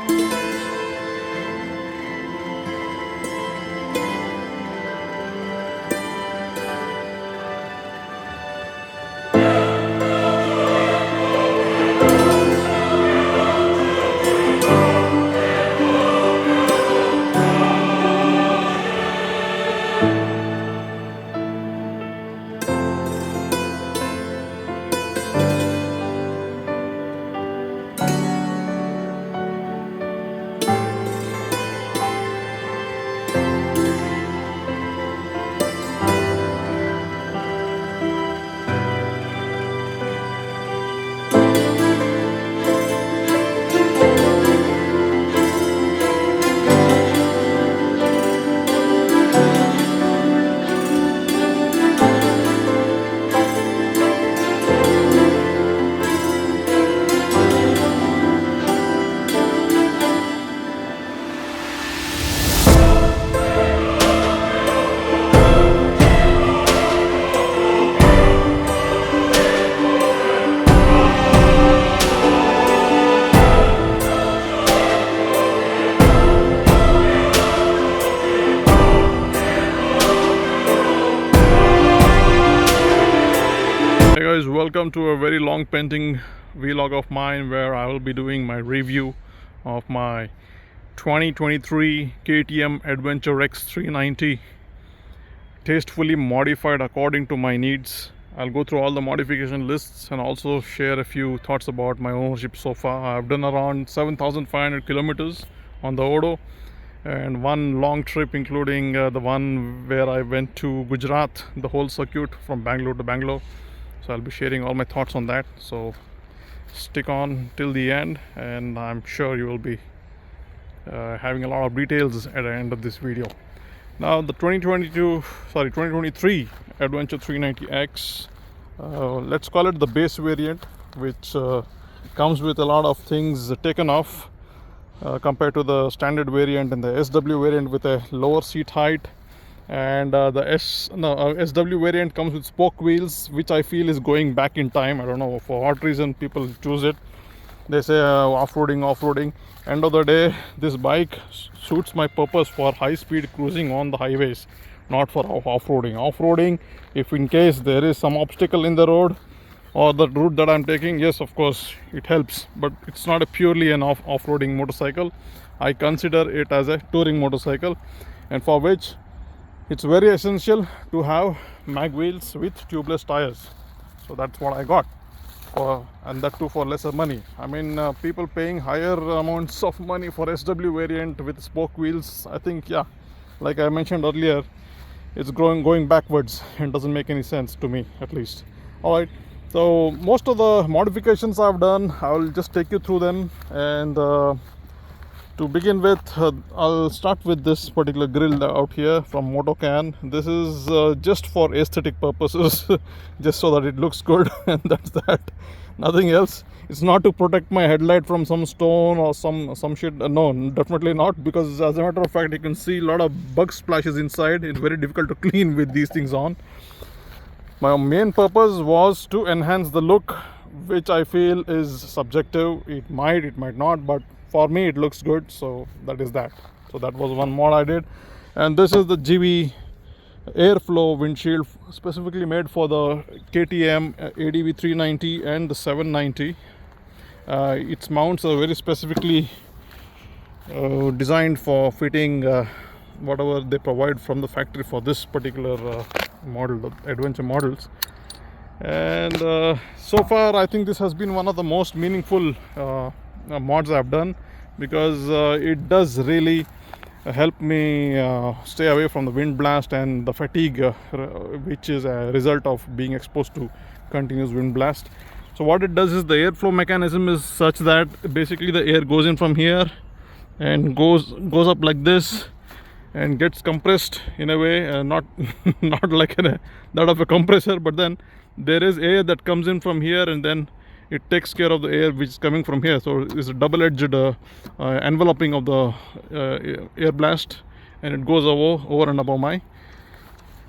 Hey guys, welcome to a very long pending vlog of mine where I will be doing my review of my 2023 KTM Adventure X 390 tastefully modified according to my needs. I'll go through all the modification lists and also share a few thoughts about my ownership so far. I've done around 7,500 kilometers on the Odo and one long trip, including the one where I went to Gujarat, the whole circuit from Bangalore to Bangalore. So I'll be sharing all my thoughts on that, so stick on till the end and I'm sure you will be having a lot of details at the end of this video. Now the 2023 Adventure 390X, let's call it the base variant, which comes with a lot of things taken off compared to the standard variant and the SW variant with a lower seat height. And the SW variant comes with spoke wheels, which I feel is going back in time. I don't know for what reason people choose it. They say off-roading. End of the day, this bike suits my purpose for high-speed cruising on the highways, not for off-roading. If in case there is some obstacle in the road or the route that I'm taking, yes, of course it helps, but it's not a purely an off-roading motorcycle. I consider it as a touring motorcycle, and for which it's very essential to have mag wheels with tubeless tires. So that's what I got, and that too for lesser money. I mean, people paying higher amounts of money for SW variant with spoke wheels, I think, yeah, like I mentioned earlier, it's going backwards and doesn't make any sense to me, at least. Alright, so most of the modifications I've done, I'll just take you through them. And to begin with, I'll start with this particular grill out here from Motocan. This is just for aesthetic purposes, just so that it looks good, and that's that. Nothing else. It's not to protect my headlight from some stone or some shit. No, definitely not, because as a matter of fact, you can see a lot of bug splashes inside. It's very difficult to clean with these things on. My main purpose was to enhance the look, which I feel is subjective. It might not, but for me it looks good, so that is that. So that was one mod I did. And this is the GV airflow windshield, specifically made for the KTM ADV 390 and the 790. Its mounts are very specifically designed for fitting whatever they provide from the factory for this particular model, the adventure models. And so far I think this has been one of the most meaningful mods I've done, because it does really help me stay away from the wind blast and the fatigue which is a result of being exposed to continuous wind blast. So what it does is, the airflow mechanism is such that basically the air goes in from here and goes up like this and gets compressed in a way, not like that of a compressor, but then there is air that comes in from here and then it takes care of the air which is coming from here. So it's a double-edged enveloping of the air blast, and it goes over and above my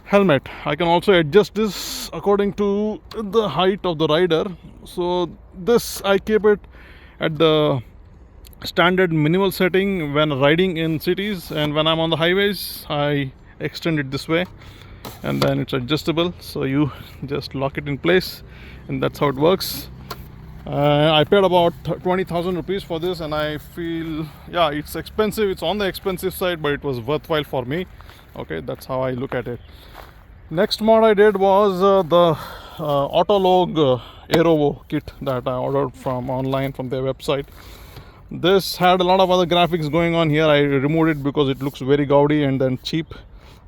helmet. I can also adjust this according to the height of the rider. So this, I keep it at the standard minimal setting when riding in cities, and when I'm on the highways I extend it this way, and then it's adjustable, so you just lock it in place, and that's how it works. I paid about 20,000 rupees for this, and I feel, yeah, it's expensive, it's on the expensive side, but it was worthwhile for me. Okay, that's how I look at it. Next mod I did was the Autolog Aerovo kit that I ordered from online from their website. This had a lot of other graphics going on here. I removed it because it looks very gaudy and then cheap.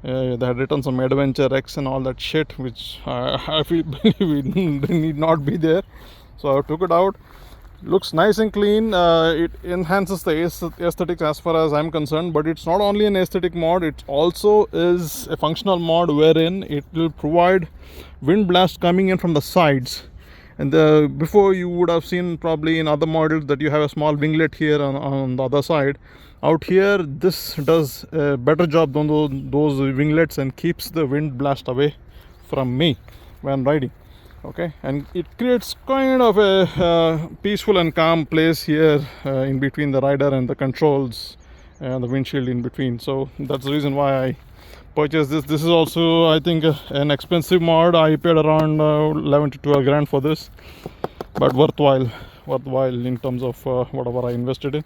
They had written some Adventure X and all that shit, which I feel believe need not be there. So I took it out. Looks nice and clean. It enhances the aesthetics as far as I'm concerned, but it's not only an aesthetic mod, it also is a functional mod wherein it will provide wind blast coming in from the sides. And before you would have seen probably in other models that you have a small winglet here on the other side. Out here this does a better job than those winglets and keeps the wind blast away from me when riding. Okay, and it creates kind of a peaceful and calm place here in between the rider and the controls and the windshield in between. So that's the reason why I purchased this. This is also, I think, an expensive mod. I paid around 11 to 12 grand for this, but worthwhile in terms of whatever I invested in.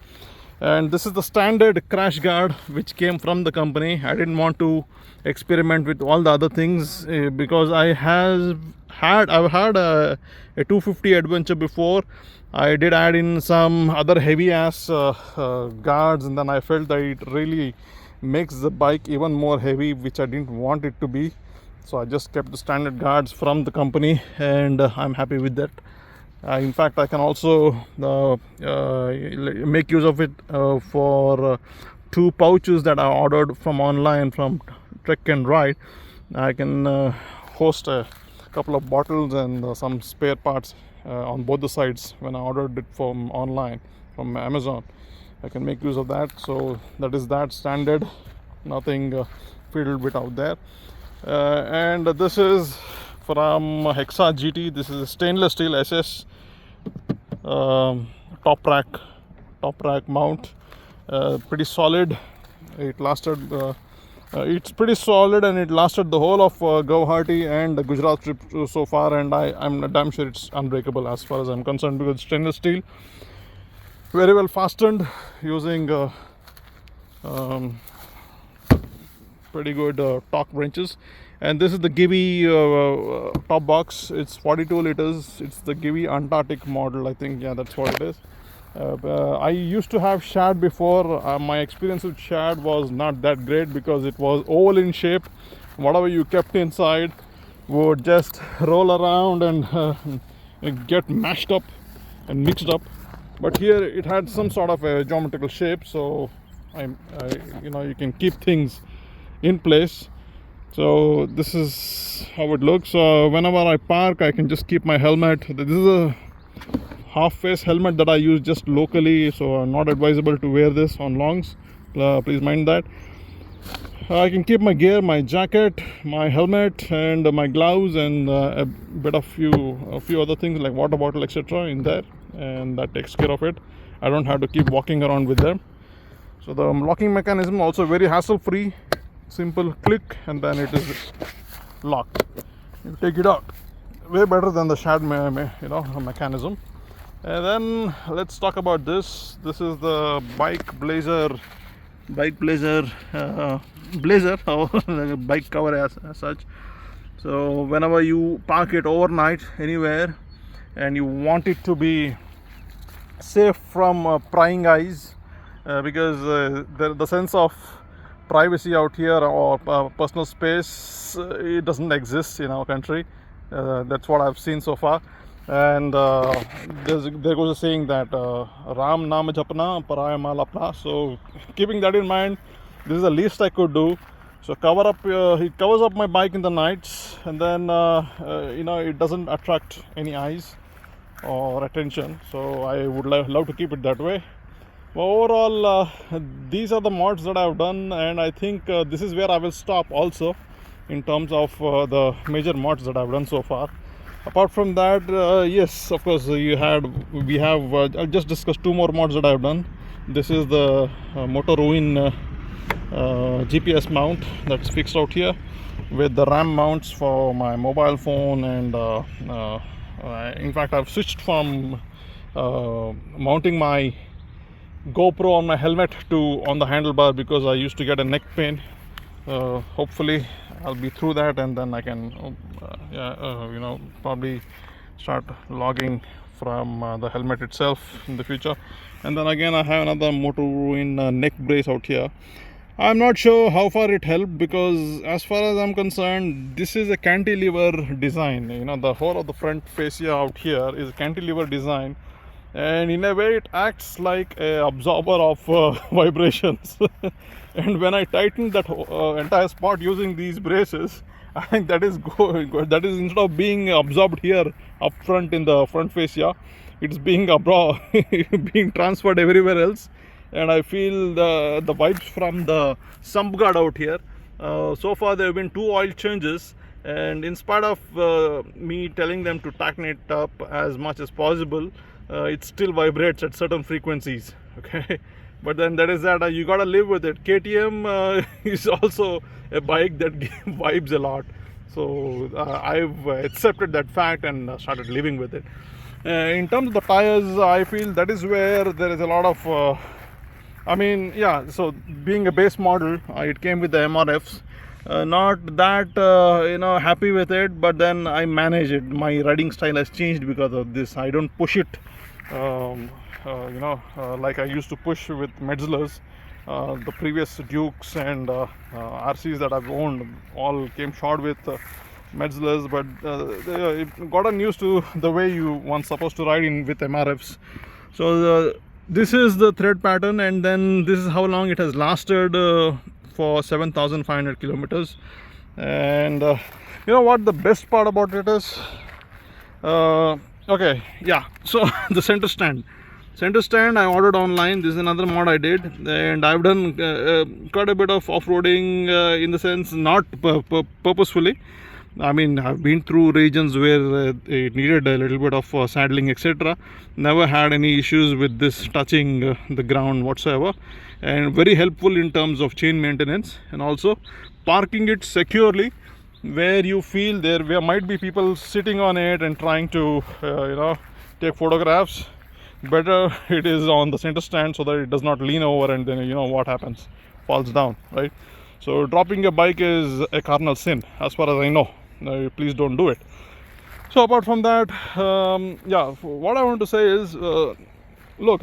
And this is the standard crash guard which came from the company. I didn't want to experiment with all the other things because I've had a 250 Adventure before. I did add in some other heavy ass guards, and then I felt that it really makes the bike even more heavy, which I didn't want it to be. So I just kept the standard guards from the company, and I'm happy with that. In fact, I can also make use of it for 2 pouches that I ordered from online from Trek and Ride. I can host a couple of bottles and some spare parts on both the sides when I ordered it from online from Amazon. I can make use of that. So that is that standard, nothing fiddled with out there. And this is from Hexa GT. This is a stainless steel SS top rack mount. Pretty solid. It lasted. It's pretty solid, and it lasted the whole of Guwahati and the Gujarat trip so far. And I'm damn sure it's unbreakable as far as I'm concerned, because it's stainless steel, very well fastened using pretty good torque wrenches. And this is the Givi top box. It's 42 liters. It's the Givi Antarctic model, I think. Yeah, that's what it is. I used to have Shad before. My experience with Shad was not that great because it was oval in shape. Whatever you kept inside would just roll around and get mashed up and mixed up. But here it had some sort of a geometrical shape, so you can keep things in place. So this is how it looks. Whenever I park, I can just keep my helmet. This is a half face helmet that I use just locally, so not advisable to wear this on longs. Please mind that. I can keep my gear, my jacket, my helmet, and my gloves, and a few other things like water bottle, etc. in there, and that takes care of it. I don't have to keep walking around with them. So the locking mechanism also very hassle free. Simple click, and then it is locked. You take it out. Way better than the Shad mechanism. And then let's talk about this. This is the Blazer or bike cover as such. So whenever you park it overnight anywhere and you want it to be safe from prying eyes, because the sense of privacy out here or personal space, it doesn't exist in our country. That's what I've seen so far. And there goes a saying that Ram Naam Japna Paraya Mal Apna. So keeping that in mind, this is the least I could do. So it covers up my bike in the nights, and then it doesn't attract any eyes or attention. So I would love to keep it that way. But overall, these are the mods that I've done, and I think this is where I will stop also in terms of the major mods that I've done so far. Apart from that, yes, of course, we have I'll just discuss 2 more mods that I've done. This is the Motor Ruin GPS mount that's fixed out here, with the RAM mounts for my mobile phone, and in fact I've switched from mounting my GoPro on my helmet to on the handlebar because I used to get a neck pain. Hopefully I'll be through that, and then I can probably start logging from the helmet itself in the future. And then again I have another Motor Ruin neck brace out here. I'm not sure how far it helped, because as far as I'm concerned, this is a cantilever design. The whole of the front fascia out here is a cantilever design, and in a way it acts like a absorber of vibrations. And when I tighten that entire spot using these braces, I think that is that is, instead of being absorbed here up front in the front fascia, it's being being transferred everywhere else. And I feel the vibes from the sump guard out here. So far there have been 2 oil changes, and in spite of me telling them to tighten it up as much as possible, it still vibrates at certain frequencies. Okay, but then that is that. You gotta live with it. KTM is also a bike that vibes a lot, so I've accepted that fact and started living with it. In terms of the tires, I feel that is where there is a lot of so being a base model, it came with the MRFs. Not that happy with it, but then I manage it. My riding style has changed because of this. I don't push it like I used to push with Metzlers. The previous Dukes and RCs that I've owned all came short with Metzlers, but I've gotten used to the way one's supposed to ride in with MRFs. So this is the thread pattern, and then this is how long it has lasted for 7,500 kilometers. And you know what the best part about it is? So the center stand I ordered online. This is another mod I did, and I've done quite a bit of off-roading, in the sense not purposefully. I've been through regions where it needed a little bit of saddling, etc. Never had any issues with this touching the ground whatsoever, and very helpful in terms of chain maintenance, and also parking it securely where you feel there might be people sitting on it and trying to take photographs. Better it is on the center stand so that it does not lean over, and then what happens, falls down, right? So dropping a bike is a carnal sin as far as I know. Please don't do it. So apart from that, what I want to say is, look,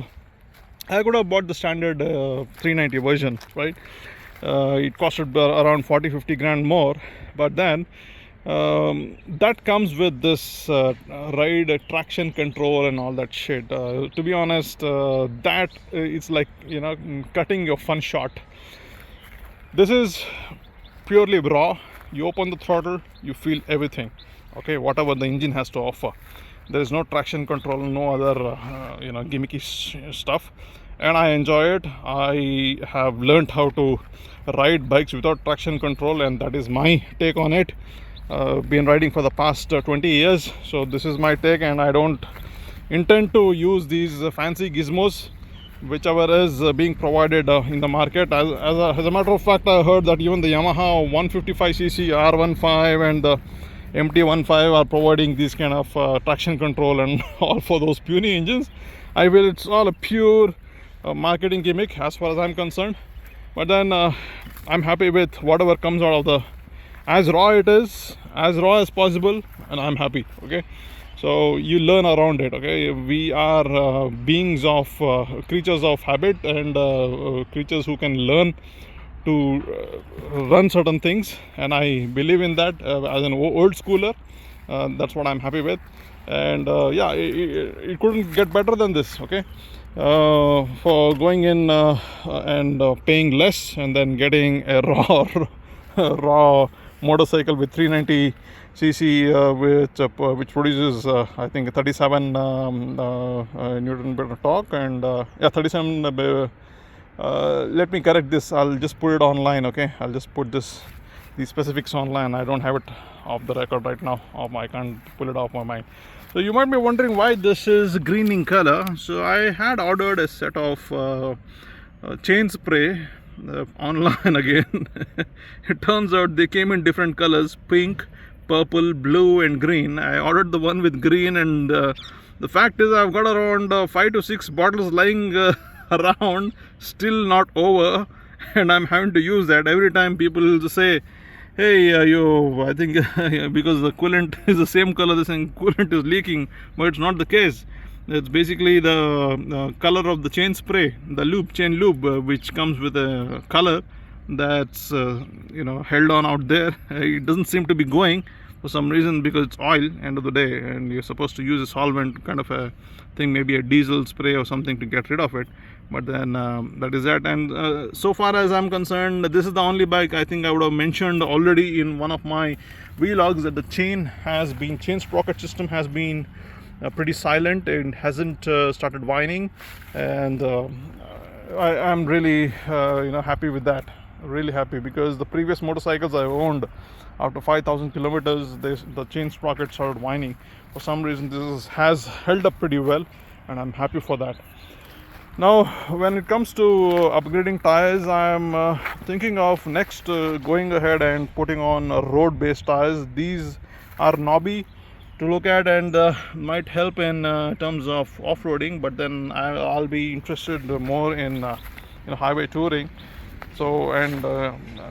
I could have bought the standard 390 version, right? It costed around 40-50 grand more, but then that comes with this ride traction control and all that shit. To be honest, that it's like cutting your fun short. This is purely raw. You open the throttle, you feel everything, okay, whatever the engine has to offer. There is no traction control, no other gimmicky stuff, and I enjoy it. I have learned how to ride bikes without traction control, and that is my take on it. Been riding for the past 20 years, so this is my take, and I don't intend to use these fancy gizmos whichever is being provided in the market. As a matter of fact, I heard that even the Yamaha 155cc R15 and the MT15 are providing these kind of traction control and all for those puny engines. I feel it's all a pure marketing gimmick as far as I'm concerned. But then I'm happy with whatever comes out of the, as raw it is, as raw as possible, and I'm happy. Okay, so you learn around it. Okay, we are beings of creatures of habit, and creatures who can learn to run certain things, and I believe in that as an old schooler. That's what I'm happy with, and it couldn't get better than this. Okay, for going in and paying less and then getting a raw motorcycle with 390 cc which produces I think 37 newton meter torque, and 37 let me correct this, I'll just put it online. Okay, I'll just put these specifics online. I don't have it off the record right now, I can't pull it off my mind. So you might be wondering why this is green in color. So I had ordered a set of chain spray online again. It turns out they came in different colors: pink, purple, blue and green. I ordered the one with green, and the fact is I've got around 5 to 6 bottles lying around, still not over, and I'm having to use that. Every time people say, hey, I think because the coolant is the same color, the same coolant is leaking, but it's not the case. It's basically the color of the chain spray, the lube, chain lube, which comes with a color that's held on out there. It doesn't seem to be going for some reason, because it's oil end of the day, and you're supposed to use a solvent kind of a thing, maybe a diesel spray or something to get rid of it. But then that is that. And so far as I'm concerned, this is the only bike I think I would have mentioned already in one of my vlogs, that the chain sprocket system has been pretty silent and hasn't started whining, and I'm really happy with that. Really happy, because the previous motorcycles I owned, after 5,000 kilometers, the chain sprocket started whining. For some reason this has held up pretty well, and I'm happy for that. Now when it comes to upgrading tires, I'm thinking of next going ahead and putting on road based tires. These are knobby to look at, and might help in terms of off-roading, but then I'll be interested more in highway touring, and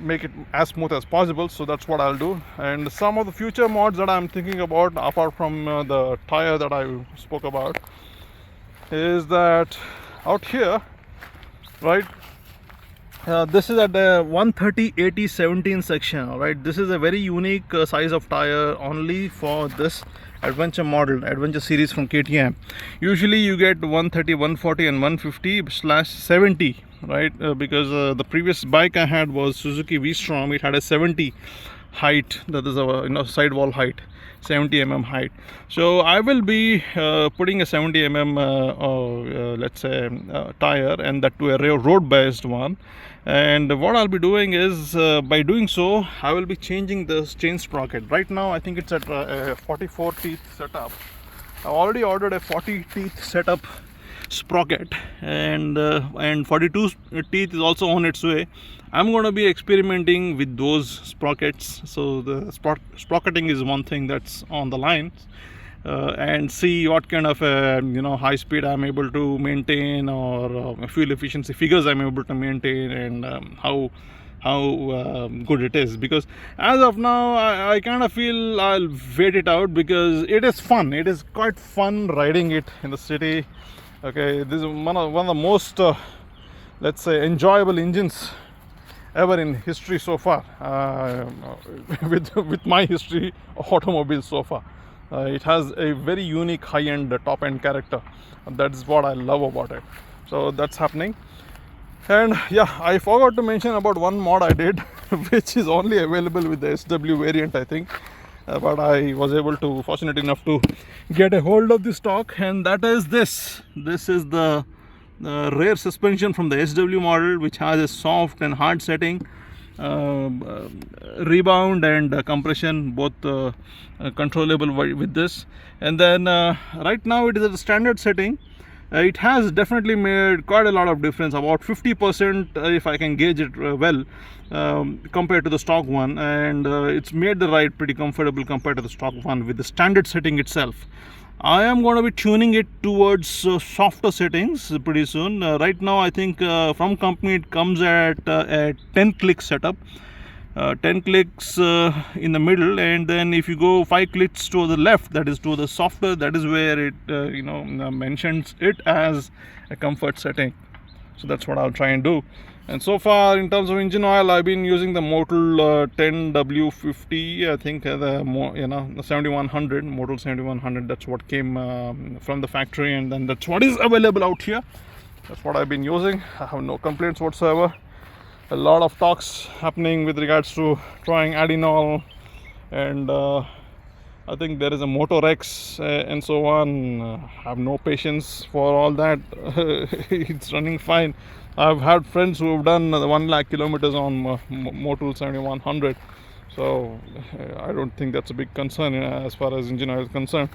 make it as smooth as possible. So that's what I'll do. And some of the future mods that I'm thinking about, apart from the tire that I spoke about, is that out here, right, this is at the 130/80/17 section. All right, this is a very unique size of tire only for this adventure series from KTM. Usually you get 130, 140 and 150/70, right? Because the previous bike I had was Suzuki V-Strom. It had a 70 height, that is a sidewall height, 70 mm height. So I will be putting a 70 mm let's say tire, and that to a road based one. And what I'll be doing is, by doing so, I will be changing this chain sprocket. Right now I think it's at a 44 teeth setup. I already ordered a 40 teeth setup sprocket, and 42 teeth is also on its way. I'm going to be experimenting with those sprockets. So the sprocketing is one thing that's on the line, and see what kind of high speed I'm able to maintain, or fuel efficiency figures I'm able to maintain, and how good it is. Because as of now I kind of feel I'll wait it out, because it is fun. It is quite fun riding it in the city. Okay, this is one of the most let's say enjoyable engines ever in history so far, with my history of automobiles so far. It has a very unique high-end top-end character, and that's what I love about it. So that's happening. And yeah, I forgot to mention about one mod I did which is only available with the SW variant, I think, but I was able to, fortunate enough to get a hold of the stock, and that is this is the rear suspension from the SW model, which has a soft and hard setting, rebound and compression, both controllable with this. And then right now it is at the standard setting. It has definitely made quite a lot of difference, about 50% if I can gauge it well, compared to the stock one, and it's made the ride pretty comfortable compared to the stock one with the standard setting itself. I am going to be tuning it towards softer settings pretty soon. Right now I think from company it comes at a 10 click setup, 10 clicks in the middle, and then if you go 5 clicks to the left, that is to the softer, that is where it mentions it as a comfort setting. So that's what I'll try and do. And so far, in terms of engine oil, I've been using the Motul 10W50, I think, the 7100, Motul 7100. That's what came from the factory, and then that's what is available out here. That's what I've been using. I have no complaints whatsoever. A lot of talks happening with regards to trying Adinol, and I think there is a Motorex and so on. I have no patience for all that. It's running fine. I've had friends who have done 1 lakh kilometers on Motul 7100, So I don't think that's a big concern as far as engine oil is concerned.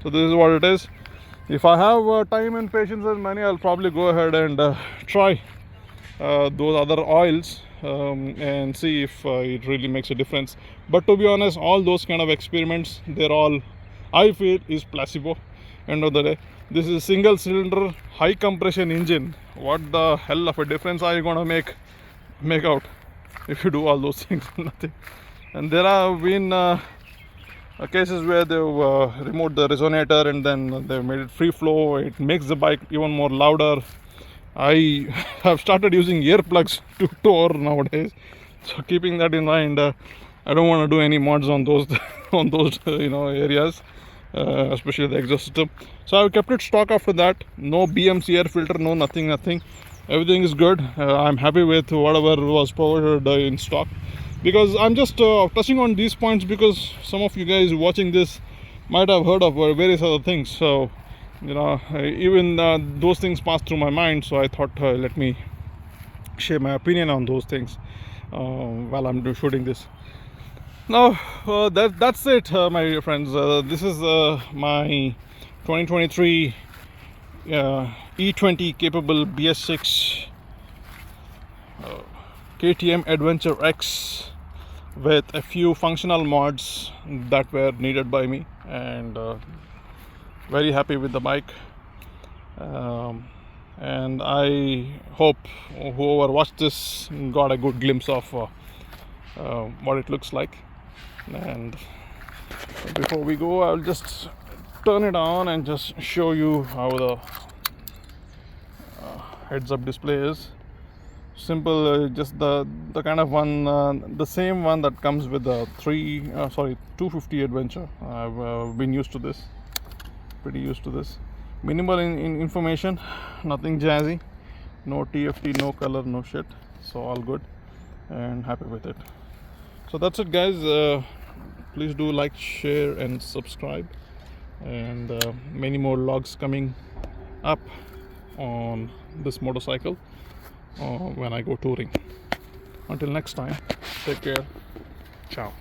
So this is what it is. If I have time and patience and money, I'll probably go ahead and try those other oils and see if it really makes a difference. But to be honest, all those kind of experiments, they're all, I feel, is placebo. End of the day, this is a single cylinder high compression engine. What the hell of a difference are you gonna make out if you do all those things? Nothing. And there have been cases where they've removed the resonator and then they've made it free flow. It makes the bike even more louder. I have started using earplugs to tour nowadays. So keeping that in mind, I don't want to do any mods on those on those areas, especially the exhaust system. So I've kept it stock after that. No BMC air filter, no nothing. Everything is good. I'm happy with whatever was provided in stock. Because I'm just touching on these points because some of you guys watching this might have heard of various other things. So even those things passed through my mind. So I thought let me share my opinion on those things while I'm shooting this. Now that's it, my friends. This is my 2023 E20 capable BS6 KTM Adventure X with a few functional mods that were needed by me, and very happy with the bike. And I hope whoever watched this got a good glimpse of what it looks like. And before we go, I'll just turn it on and just show you how the heads-up display is. Simple, just the kind of one, the same one that comes with the 250 Adventure. I've been used to this, pretty used to this. Minimal in information, nothing jazzy, no TFT, no color, no shit. So all good and happy with it. So that's it, guys. Please do like, share and subscribe, and many more vlogs coming up on this motorcycle when I go touring. Until next time, take care. Ciao.